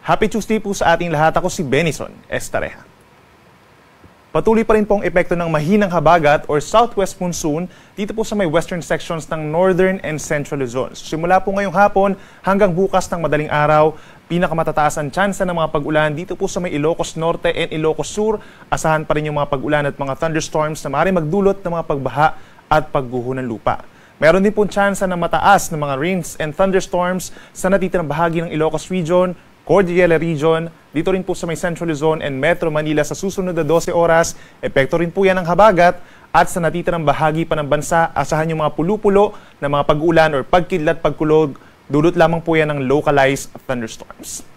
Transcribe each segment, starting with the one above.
Happy Tuesday po sa ating lahat. Ako si Benison Estareja. Patuloy pa rin po ang epekto ng mahinang habagat or southwest monsoon dito po sa may western sections ng northern and central Luzon. Simula po ngayong hapon hanggang bukas ng madaling araw, pinakamatataas ang tsansa ng mga pag-ulan dito po sa may Ilocos Norte and Ilocos Sur. Asahan pa rin yung mga pag-ulan at mga thunderstorms na maaaring magdulot ng mga pagbaha at pagguho ng lupa. Meron din po tsansa ng mataas ng mga rains and thunderstorms sa natitirang bahagi ng Ilocos Region, Cordillera Region, dito rin po sa may Central Luzon and Metro Manila sa susunod na 12 oras. Epekto rin po yan ng habagat at sa natitirang bahagi pa ng bansa, asahan yung mga pulo-pulo na mga pag-ulan or pagkidlat, pagkulog, dulot lamang po yan ng localized thunderstorms.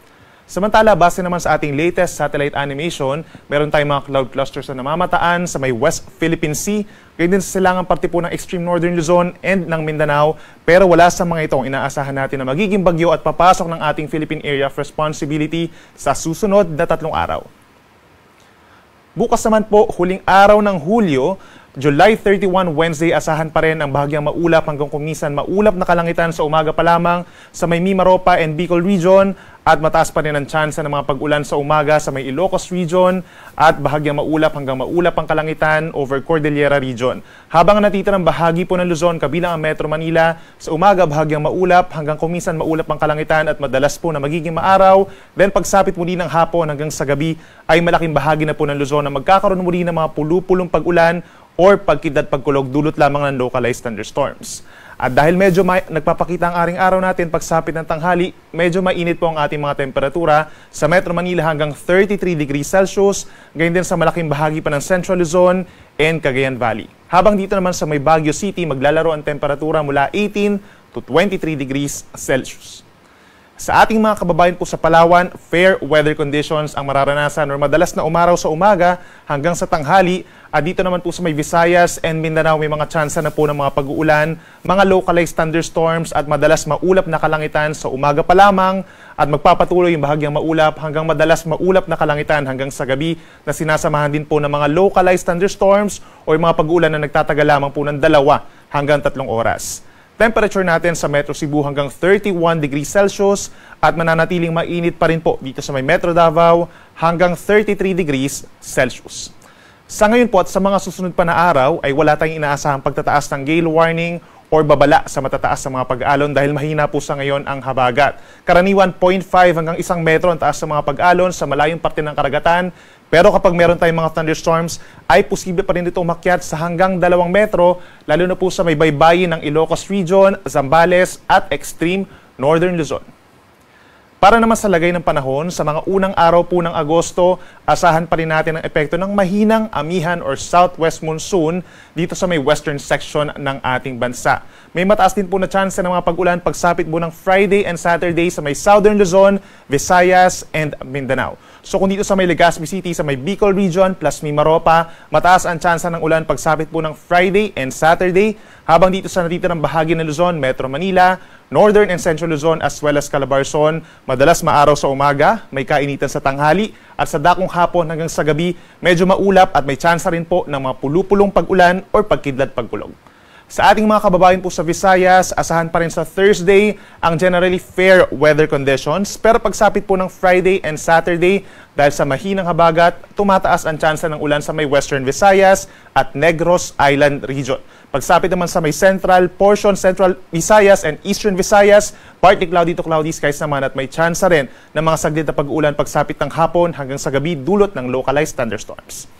Samantala, base naman sa ating latest satellite animation, meron tayong mga cloud clusters na namamataan sa may West Philippine Sea, ganyan din sa silangang parte po ng extreme northern Luzon and ng Mindanao, pero wala sa mga itong inaasahan natin na magiging bagyo at papasok ng ating Philippine Area of Responsibility sa susunod na 3 araw. Bukas naman po, huling araw ng Hulyo, July 31, Wednesday, asahan pa rin ang bahagyang maulap hanggang kumisan maulap na kalangitan sa umaga pa lamang sa may Mimaropa and Bicol Region at mataas pa rin ang tsansa ng mga pag-ulan sa umaga sa may Ilocos Region at bahagyang maulap hanggang maulap ang kalangitan over Cordillera Region. Habang natitirang bahagi po ng Luzon kabilang ang Metro Manila, sa umaga bahagyang maulap hanggang kumisan maulap ang kalangitan at madalas po na magiging maaraw. Then pagsapit muli ng hapon hanggang sa gabi ay malaking bahagi na po ng Luzon na magkakaroon muli ng mga pulu-pulong pag-ulan or pagkidlat pagkulog dulot lamang ng localized thunderstorms. At dahil medyo nagpapakita ang aring araw natin pagsapit ng tanghali, medyo mainit po ang ating mga temperatura sa Metro Manila hanggang 33 degrees Celsius, gayon din sa malaking bahagi pa ng Central Luzon and Cagayan Valley. Habang dito naman sa may Baguio City, maglalaro ang temperatura mula 18 to 23 degrees Celsius. Sa ating mga kababayan po sa Palawan, fair weather conditions ang mararanasan or madalas na umaraw sa umaga hanggang sa tanghali. At dito naman po sa may Visayas and Mindanao may mga tsansa na po ng mga pag-uulan, mga localized thunderstorms at madalas maulap na kalangitan sa umaga pa lamang at magpapatuloy yung bahagyang maulap hanggang madalas maulap na kalangitan hanggang sa gabi na sinasamahan din po ng mga localized thunderstorms o yung mga pag-uulan na nagtatagal lamang po ng 2 hanggang 3 oras. Temperature natin sa Metro Cebu hanggang 31 degrees Celsius at mananatiling mainit pa rin po dito sa may Metro Davao hanggang 33 degrees Celsius. Sa ngayon po at sa mga susunod pa na araw ay wala tayong inaasahang pagtataas ng gale warning or babala sa matataas sa mga pag-alon dahil mahina po sa ngayon ang habagat. Karaniwan 0.5 hanggang 1 metro ang taas sa mga pag-alon sa malayong parte ng karagatan. Pero kapag meron tayong mga thunderstorms, ay posible pa rin dito umakyat sa hanggang 2 metro, lalo na po sa may baybayin ng Ilocos Region, Zambales at extreme northern Luzon. Para naman sa lagay ng panahon, sa mga unang araw po ng Agosto, asahan pa rin natin ang epekto ng mahinang amihan or southwest monsoon dito sa may western section ng ating bansa. May mataas din po na tsansa ng mga pag-ulan pagsapit po ng Friday and Saturday sa may southern Luzon, Visayas and Mindanao. So kung dito sa may Legazpi City, sa may Bicol Region plus Mimaropa, mataas ang tsansa ng ulan pagsapit po ng Friday and Saturday, habang dito sa natitirang bahagi ng Luzon, Metro Manila, Northern and Central Luzon as well as Calabarzon, madalas maaraw sa umaga, may kainitan sa tanghali, at sa dakong hapon hanggang sa gabi, medyo maulap at may tsansa rin po ng mga pulu-pulong pag-ulan or pagkidlat pagkulog. Sa ating mga kababayan po sa Visayas, asahan pa rin sa Thursday ang generally fair weather conditions, pero pagsapit po ng Friday and Saturday, dahil sa mahinang habagat, tumataas ang tsansa ng ulan sa may Western Visayas at Negros Island Region. Pagsapit naman sa may central portion, Central Visayas and Eastern Visayas, partly cloudy to cloudy skies naman at may tsansa rin ng mga saglit na pag-ulan pagsapit ng hapon hanggang sa gabi dulot ng localized thunderstorms.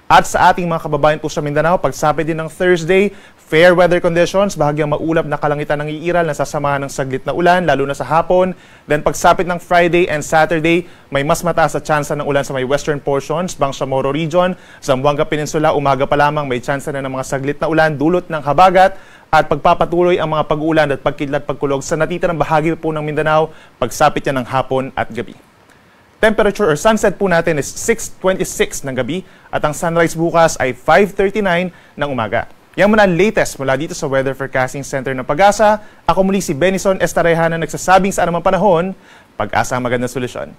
At sa ating mga kababayan po sa Mindanao, pagsapit din ng Thursday, fair weather conditions, bahagyang maulap na kalangitan ng iiral na sasamahan ng saglit na ulan, lalo na sa hapon. Then pagsapit ng Friday and Saturday, may mas mataas na tsansa ng ulan sa may western portions, Bangsamoro Region, Zamboanga Peninsula, umaga pa lamang may tsansa na ng mga saglit na ulan, dulot ng habagat, at pagpapatuloy ang mga pag-ulan at pagkidlat pagkulog sa natitirang bahagi po ng Mindanao, pagsapit yan ng hapon at gabi. Temperature or sunset po natin is 6:26 ng gabi at ang sunrise bukas ay 5:39 ng umaga. Yan muna ang latest mula dito sa Weather Forecasting Center ng Pag-asa. Ako muli si Benison Estareja na nagsasabing sa anumang panahon, Pag-asa ang magandang solusyon.